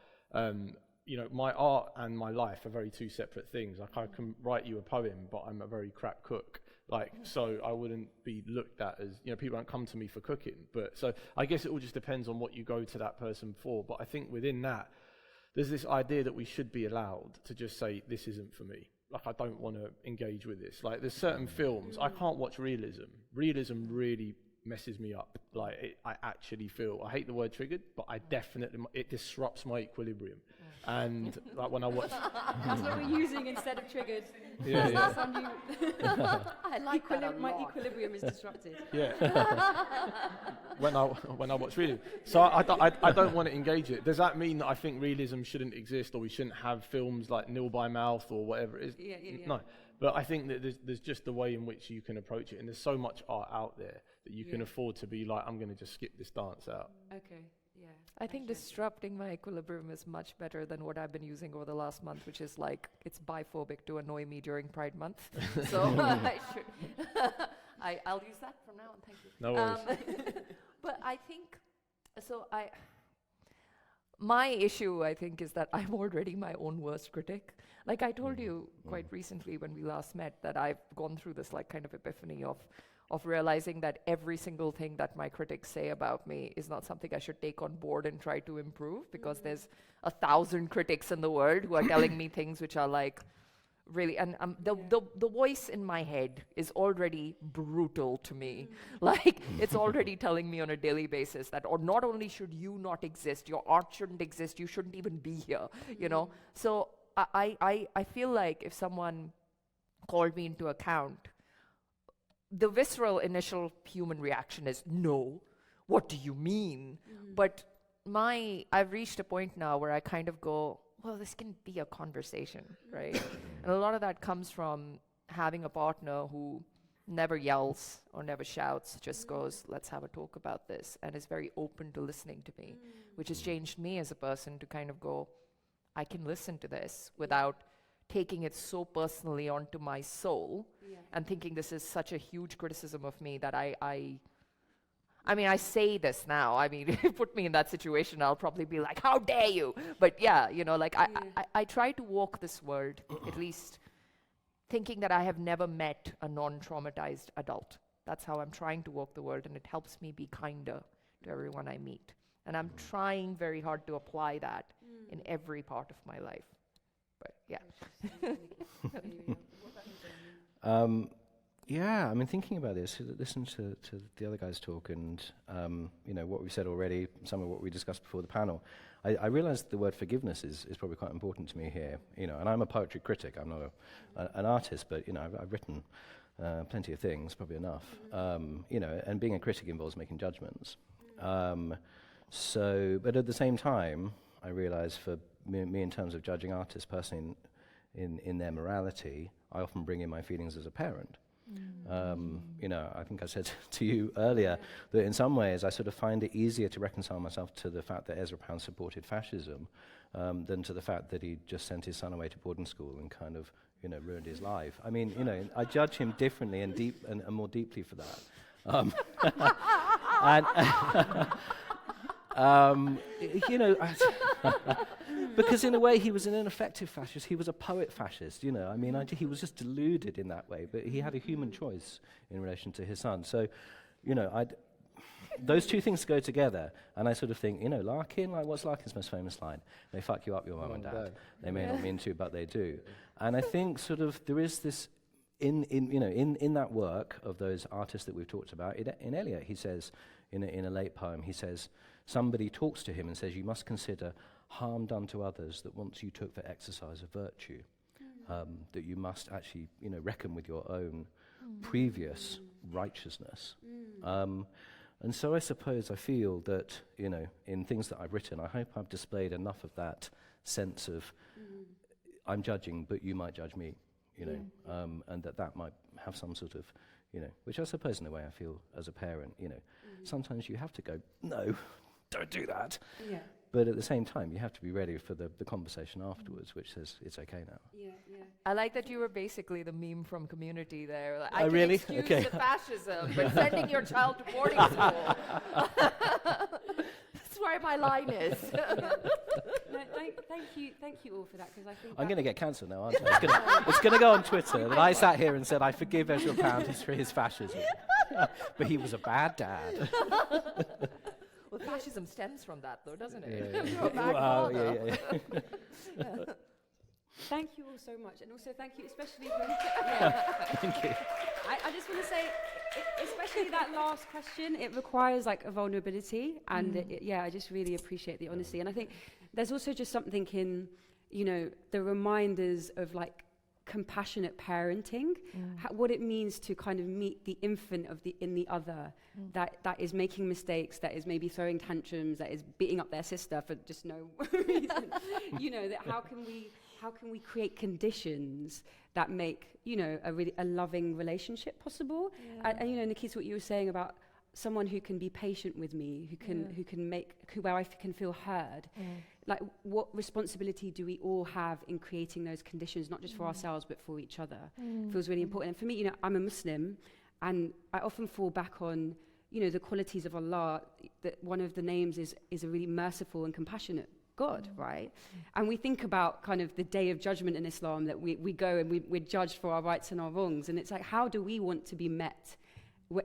my art and my life are very two separate things. Like, I can write you a poem, but I'm a very crap cook. Like, so I wouldn't be looked at as, people don't come to me for cooking. But so I guess it all just depends on what you go to that person for. But I think within that, there's this idea that we should be allowed to just say, this isn't for me. Like, I don't want to engage with this. Like, there's certain films, I can't watch realism. Realism really messes me up. Like, I actually feel, I hate the word triggered, but it disrupts my equilibrium. And like when I watch, that's what we're using instead of triggered. Yeah. I like that a lot. My equilibrium is disrupted. Yeah. when I watch realism, so I don't want to engage it. Does that mean that I think realism shouldn't exist, or we shouldn't have films like Nil by Mouth or whatever it is? Yeah. No. But I think that there's just the way in which you can approach it, and there's so much art out there that you can afford to be like, I'm going to just skip this dance out. Okay. Yeah. I think disrupting my equilibrium is much better than what I've been using over the last month, which is like, it's biphobic to annoy me during Pride Month. So I'll use that from now on, thank you. No worries. But I think, my issue, I think, is that I'm already my own worst critic. Like, I told you quite recently when we last met that I've gone through this like kind of epiphany of realizing that every single thing that my critics say about me is not something I should take on board and try to improve, because there's 1,000 critics in the world who are telling me things which are like really, and the voice in my head is already brutal to me. Like, it's already telling me on a daily basis that, or not only should you not exist, your art shouldn't exist, you shouldn't even be here, So I feel like if someone called me into account, the visceral initial human reaction is, no, what do you mean? But I've reached a point now where I kind of go, well, this can be a conversation, right? And a lot of that comes from having a partner who never yells or never shouts, just goes, let's have a talk about this, and is very open to listening to me, which has changed me as a person to kind of go, I can listen to this without taking it so personally onto my soul and thinking this is such a huge criticism of me that I say this now. I mean, if you put me in that situation, I'll probably be like, how dare you? But yeah, I try to walk this world, at least thinking that I have never met a non-traumatized adult. That's how I'm trying to walk the world, and it helps me be kinder to everyone I meet. And I'm trying very hard to apply that in every part of my life. But yeah. Yeah, I mean, thinking about this, listen to the other guys talk, and what we said already, some of what we discussed before the panel. I realised the word forgiveness is probably quite important to me here. And I'm a poetry critic. I'm not an artist, but I've written plenty of things, probably enough. And being a critic involves making judgments. But at the same time, I realise for me in terms of judging artists personally in their morality, I often bring in my feelings as a parent. You know, I think I said to you earlier that in some ways I sort of find it easier to reconcile myself to the fact that Ezra Pound supported fascism than to the fact that he just sent his son away to boarding school and kind of, you know, ruined his life. I mean, you know, I judge him differently and more deeply for that. You know, because in a way he was an ineffective fascist. He was a poet fascist, you know. I mean, he was just deluded in that way, but he had a human choice in relation to his son. So, you know, those two things go together, and I sort of think, you know, Larkin, like, what's Larkin's most famous line? They fuck you up, your mum and dad. They may not mean to, but they do. And I think sort of there is this, in that work of those artists that we've talked about, in Eliot, he says, in a late poem, he says, somebody talks to him and says, you must consider harm done to others that once you took for exercise of virtue, that you must actually, you know, reckon with your own previous righteousness. And so I suppose I feel that, you know, in things that I've written, I hope I've displayed enough of that sense of I'm judging, but you might judge me, you know, and that might have some sort of, you know, which I suppose in a way I feel as a parent, you know, sometimes you have to go, no, don't do that. Yeah. But at the same time, you have to be ready for the conversation afterwards, which says it's okay now. Yeah, yeah. I like that you were basically the meme from Community there. Like, Oh, I can really? excuse Okay. the fascism, but sending your child to boarding school. That's where my line is. No, thank you all for that, because I think I'm going to get cancelled now, aren't I? It's going to go on Twitter that I sat here and said I forgive Ezra Pound for his fascism, but he was a bad dad. Well, fascism stems from that, though, doesn't it? Yeah. You're a bad father. Thank you all so much, and also thank you especially for Thank you. I just want to say, especially that last question, it requires like a vulnerability, and I just really appreciate the honesty. And I think there's also just something in, you know, the reminders of like compassionate parenting, what it means to kind of meet the infant in the other, that is making mistakes, that is maybe throwing tantrums, that is beating up their sister for just no reason. You know, that how can we create conditions that make, you know, a loving relationship possible? And you know, Nikita, what you were saying about someone who can be patient with me, where I can feel heard. Like, what responsibility do we all have in creating those conditions, not just for ourselves, but for each other? Feels really important. And for me, you know, I'm a Muslim, and I often fall back on, you know, the qualities of Allah, that one of the names is a really merciful and compassionate God, right? And we think about kind of the day of judgment in Islam, that we go and we're judged for our rights and our wrongs. And it's like, how do we want to be met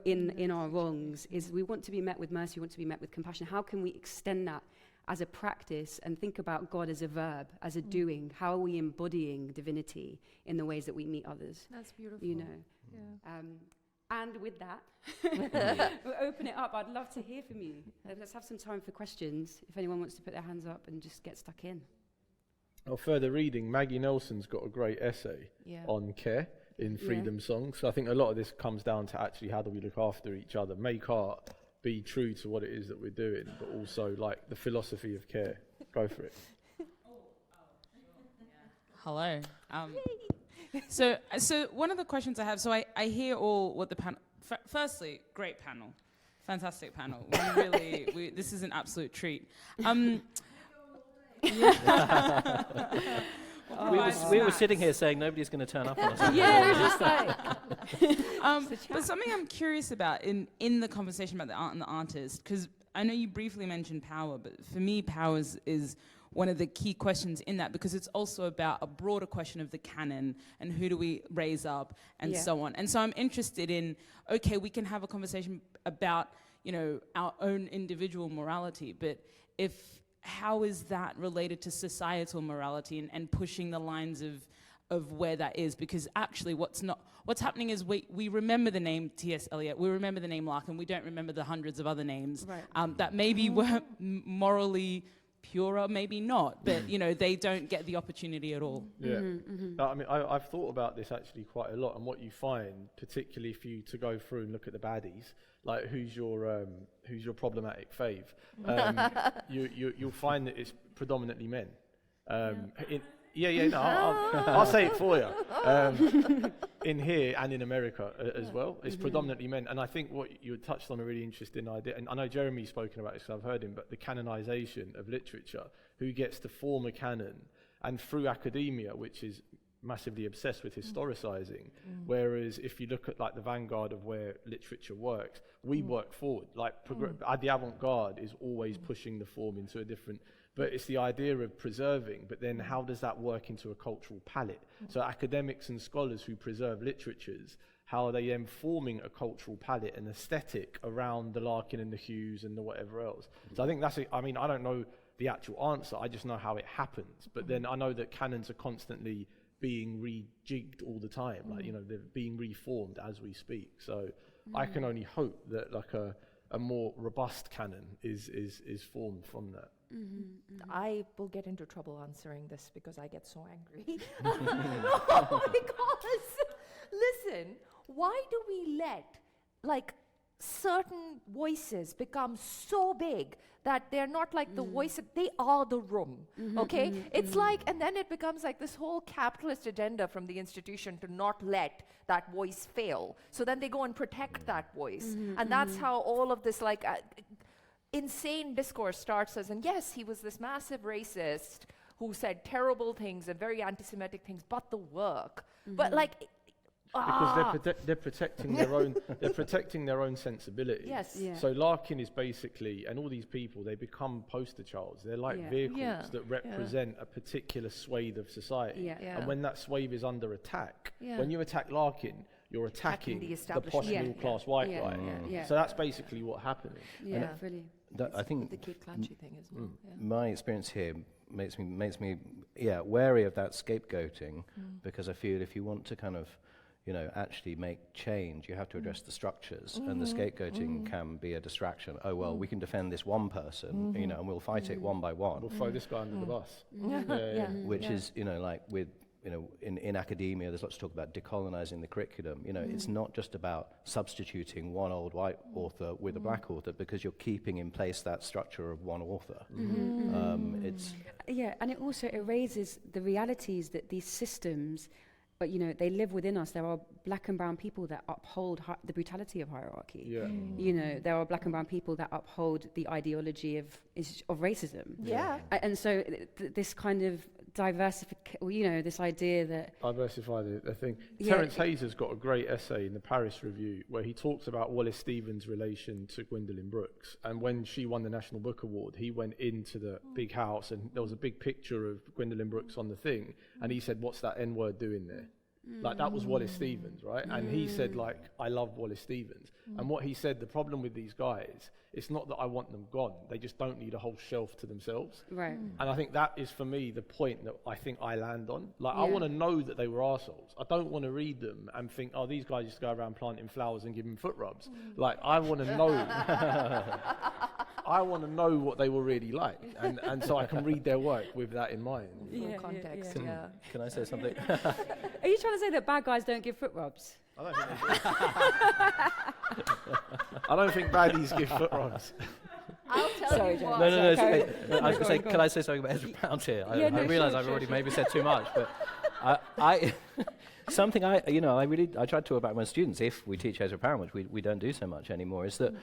in our wrongs? Is we want to be met with mercy, we want to be met with compassion. How can we extend that as a practice and think about God as a verb, as a doing? How are we embodying divinity in the ways that we meet others? That's beautiful. You know. Yeah. And with that, we'll open it up. I'd love to hear from you. Let's have some time for questions. If anyone wants to put their hands up and just get stuck in. Oh, further reading, Maggie Nelson's got a great essay on care in Freedom Songs. So I think a lot of this comes down to actually how do we look after each other, make art, be true to what it is that we're doing, but also like the philosophy of care. Go for it. Hello. So one of the questions I have, so I hear all what the panel, firstly, great panel, fantastic panel. This is an absolute treat. We were sitting here saying nobody's going to turn up on us. Yeah, just like. But something I'm curious about in the conversation about the art and the artist, because I know you briefly mentioned power, but for me, power is one of the key questions in that, because it's also about a broader question of the canon and who do we raise up and so on. And so I'm interested in, okay, we can have a conversation about, you know, our own individual morality, but how is that related to societal morality and pushing the lines of where that is? Because actually what's happening is we remember the name T.S. Eliot, we remember the name Larkin, we don't remember the hundreds of other names that maybe were morally purer, maybe not, but you know, they don't get the opportunity at all. Yeah. I mean, I've thought about this actually quite a lot, and what you find, particularly for you to go through and look at the baddies, like who's your problematic fave, you'll find that it's predominantly men. No, I'll say it for you. In here and in America as well, it's predominantly men. And I think what you touched on a really interesting idea, and I know Jeremy's spoken about this because I've heard him, but the canonization of literature, who gets to form a canon, and through academia, which is massively obsessed with historicizing, whereas if you look at like the vanguard of where literature works, we work forward. Like the avant-garde is always pushing the form into a different, but it's the idea of preserving, but then how does that work into a cultural palette? So academics and scholars who preserve literatures, how are they then forming a cultural palette, an aesthetic around the Larkin and the Hughes and the whatever else? So I think I don't know the actual answer, I just know how it happens. But then I know that canons are constantly being rejigged all the time, like, they're being reformed as we speak. So I can only hope that like a more robust canon is formed from that. I will get into trouble answering this because I get so angry. No, because listen, why do we let like certain voices become so big that they're not like the voice, they are the room, okay? It's like, and then it becomes like this whole capitalist agenda from the institution to not let that voice fail. So then they go and protect that voice. And that's how all of this like insane discourse starts as, and yes, he was this massive racist who said terrible things and very anti-Semitic things, but the work. But like, because they're protecting their own, they're protecting their own sensibility. Yes. Yeah. So Larkin is basically, and all these people, they become poster childs. They're like vehicles that represent a particular swathe of society. Yeah. Yeah. And when that swathe is under attack, Yeah. when you attack Larkin, you're attacking the the establishment. posh middle class white guy. Yeah. So that's basically what's happening. Yeah, really. I think the Kate Clancy thing as well. my experience here makes me wary of that scapegoating, because I feel if you want to kind of actually make change, you have to address the structures, and the scapegoating can be a distraction. Oh, well, we can defend this one person, and we'll fight it one by one. We'll throw this guy under the bus. Which is, like with, in academia, there's lots of talk about decolonizing the curriculum. It's not just about substituting one old white author with a black author, because you're keeping in place that structure of one author. And it also erases the realities that these systems, but they live within us. There are black and brown people that uphold the brutality of hierarchy. Yeah. There are black and brown people that uphold the ideology of racism. Yeah. And so this kind of diversification, this idea that Diversify the thing. Yeah. Terence Hayes has got a great essay in the Paris Review where he talks about Wallace Stevens' relation to Gwendolyn Brooks. And when she won the National Book Award, he went into the big house and there was a big picture of Gwendolyn Brooks on the thing. And he said, "What's that N-word doing there?" Like, that was Wallace Stevens, right? And he said, like, "I love Wallace Stevens." And what he said, the problem with these guys, it's not that I want them gone. They just don't need a whole shelf to themselves. right. And I think that is, for me, the point that I think I land on. Like, I want to know that they were arseholes. I don't want to read them and think, oh, these guys just go around planting flowers and giving foot rubs. Like, I want to know. I want to know what they were really like. And so I can read their work with that in mind. Full context, yeah. Can I say something? Are you trying to say that bad guys don't give foot rubs? I don't think they do. I don't think baddies give foot rubs. I'll tell Sorry, you Jen. what. No. Sorry, I was go going to say, on, go can I say something about Ezra Pound here? I realise I've already maybe said too much, but I something I try to talk about with my students, if we teach Ezra Pound, which we don't do so much anymore, is that,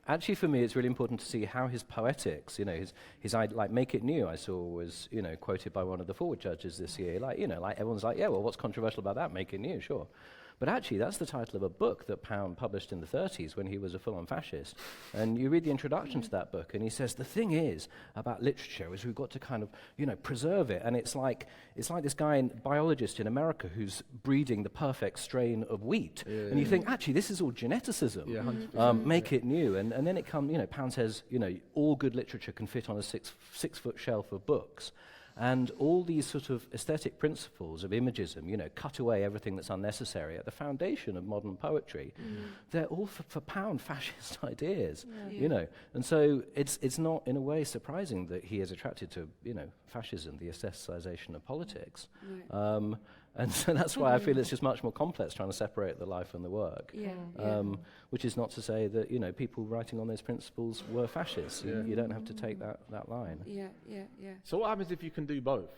actually for me it's really important to see how his poetics, his like Make It New, I saw was, quoted by one of the Forward judges this year, like everyone's like, yeah, well, what's controversial about that? Make It New, sure. But actually, that's the title of a book that Pound published in the 30s when he was a full-on fascist. And you read the introduction to that book, and he says, the thing is about literature is we've got to kind of, preserve it. And it's like this guy, biologist in America, who's breeding the perfect strain of wheat. Yeah, and you think, actually, this is all geneticism. Yeah, make it new. And then it comes, Pound says, all good literature can fit on a six-foot shelf of books. And all these sort of aesthetic principles of imagism, cut away everything that's unnecessary at the foundation of modern poetry, they're all for Pound fascist ideas, And so it's not in a way surprising that he is attracted to, fascism, the aestheticization of politics. Right. And so that's why I feel it's just much more complex trying to separate the life and the work. Which is not to say that, people writing on those principles were fascists. You don't have to take that line. Yeah. So what happens if you can do both?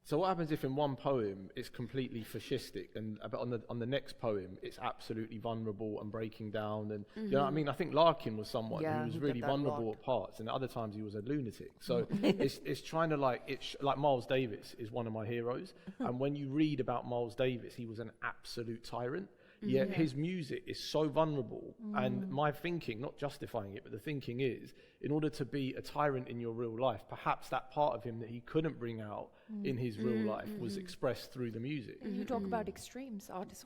So what happens if in one poem it's completely fascistic, and on the next poem it's absolutely vulnerable and breaking down, and you know what I mean? I think Larkin was someone who was he really did that vulnerable lot. at parts, and at other times he was a lunatic. So it's trying to like Miles Davis is one of my heroes, and when you read about Miles Davis, he was an absolute tyrant. Yet his music is so vulnerable, and my thinking, not justifying it, but the thinking is, in order to be a tyrant in your real life, perhaps that part of him that he couldn't bring out in his real life was expressed through the music. And you talk about extremes, artists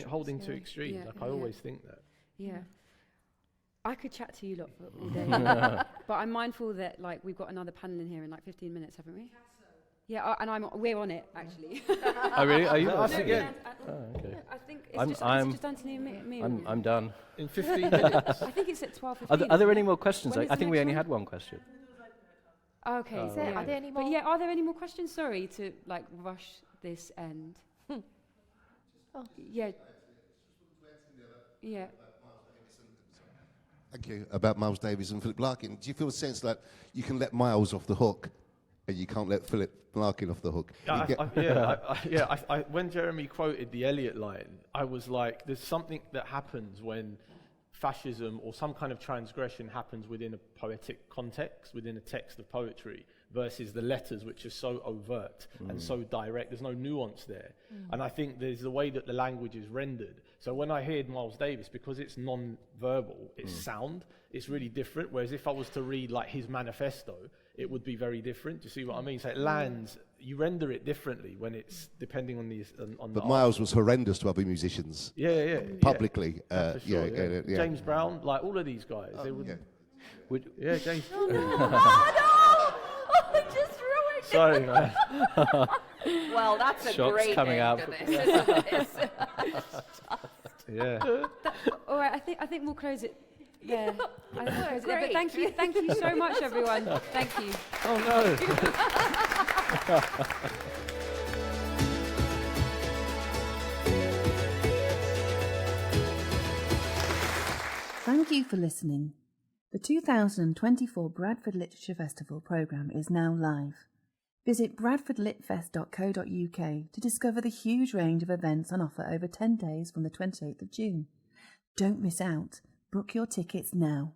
Holding to extremes. Yeah, Like I always think that. Yeah. I could chat to you lot for all day. But I'm mindful that like we've got another panel in here in like 15 minutes, haven't we? Yeah, and we're on it actually. Oh, really? Are you? Us again. Oh, okay. I think it's just Anthony and me. I'm done. In 15 minutes. I think it's at 12:15. Are there any more questions? When is I the think we next only one? had one question. Okay. Are there any more? But yeah, are there any more questions? Sorry to like rush this end. Yeah. Yeah. Thank you. About Miles Davis and Philip Larkin. Do you feel a sense that you can let Miles off the hook and you can't let Philip Larkin off the hook? When Jeremy quoted the Eliot line, I was like, there's something that happens when fascism or some kind of transgression happens within a poetic context, within a text of poetry, versus the letters, which are so overt and so direct. There's no nuance there. And I think there's the way that the language is rendered. So when I heard Miles Davis, because it's non-verbal, it's sound, it's really different. Whereas if I was to read like his manifesto, it would be very different. Do you see what I mean? So it lands, you render it differently when it's depending on on But the Miles art. was horrendous to other musicians. For Publicly. sure, James Brown, like all of these guys, they would. Yeah. James. I just ruined Sorry, man. Well, that's a Shots great coming end out. to this, isn't it? Yeah. All right. I think we'll close it there. I think we'll close it there. But Great. thank you so much, everyone. Thank you. Oh no. Thank you for listening. The 2024 Bradford Literature Festival programme is now live. Visit bradfordlitfest.co.uk to discover the huge range of events on offer over 10 days from the 28th of June. Don't miss out. Book your tickets now.